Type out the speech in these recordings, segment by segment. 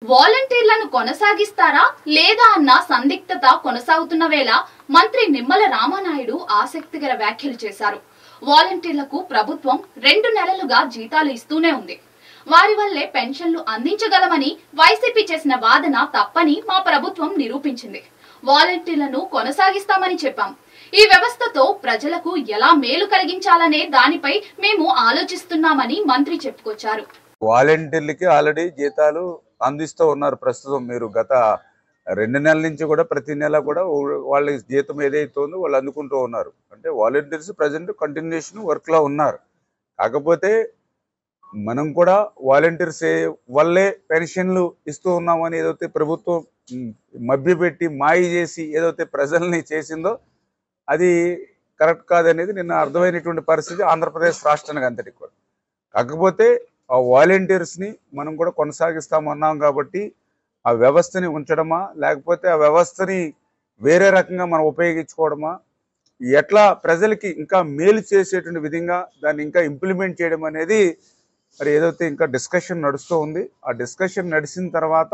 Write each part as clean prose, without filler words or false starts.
వాలంటీర్లను కొనసాగిస్తారా లేదా అన్న సందిగ్ధత కొనసాగుతున్న వేళ మంత్రి నిమ్మల రామానాయుడు ఆసక్తికర వ్యాఖ్యలు చేశారు. వాలంటీర్లకు ప్రభుత్వం 2 నెలలుగా జీతాలు ఇస్తూనే ఉంది. వారి వల్లే పెన్షన్లు అందించగలమని వైసీపీ చేసిన వాదన తప్పని మా ప్రభుత్వం నిరూపించింది. వాలంటీర్లను కొనసాగిస్తామని చెప్పాం. ఈ వ్యవస్థతో ప్రజలకు ఎలా మేలు కలిగించాలనే దానిపై మేము ఆలోచిస్తున్నామని మంత్రి చెప్పుకొచ్చారు. వాలంటీర్లకి ఆల్రెడీ జీతాలు అందిస్తూ ఉన్నారు. ప్రస్తుతం మీరు గత 2 నెలల నుంచి కూడా ప్రతి నెల కూడా వాళ్ళ జీతం ఏదైతే ఉందో వాళ్ళు అందుకుంటూ ఉన్నారు. అంటే వాలంటీర్స్ ప్రజెంట్ కంటిన్యూషన్ వర్క్లో ఉన్నారు. కాకపోతే మనం కూడా వాలంటీర్స్ వల్లే పెన్షన్లు ఇస్తూ ఉన్నామని ఏదైతే ప్రభుత్వం మభ్యపెట్టి మాయ చేసి ఏదైతే ప్రజల్ని చేసిందో అది కరెక్ట్ కాదనేది నిన్న అర్థమైనటువంటి పరిస్థితి ఆంధ్రప్రదేశ్ రాష్ట్రానికి అంతటికి కూడా. కాకపోతే ఆ వాలంటీర్స్ని మనం కూడా కొనసాగిస్తామన్నాం కాబట్టి ఆ వ్యవస్థని ఉంచడమా లేకపోతే ఆ వ్యవస్థని వేరే రకంగా మనం ఉపయోగించుకోవడమా, ఎట్లా ప్రజలకి ఇంకా మేలు చేసేటువంటి విధంగా దాన్ని ఇంకా ఇంప్లిమెంట్ చేయడం అనేది మరి ఏదైతే ఇంకా డిస్కషన్ నడుస్తూ ఉంది. ఆ డిస్కషన్ నడిచిన తర్వాత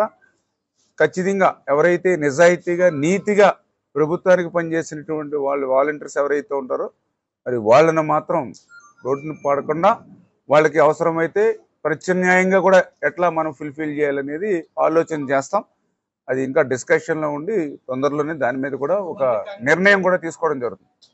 ఖచ్చితంగా ఎవరైతే నిజాయితీగా నీతిగా ప్రభుత్వానికి పనిచేసినటువంటి వాళ్ళు వాలంటీర్స్ ఎవరైతే ఉంటారో మరి వాళ్ళని మాత్రం రోడ్డును పడకుండా వాళ్ళకి అవసరమైతే ప్రత్యామ్నాయంగా కూడా ఎట్లా మనం ఫుల్ఫిల్ చేయాలనేది ఆలోచన చేస్తాం. అది ఇంకా డిస్కషన్లో ఉండి తొందరలోనే దాని మీద కూడా ఒక నిర్ణయం కూడా తీసుకోవడం జరుగుతుంది.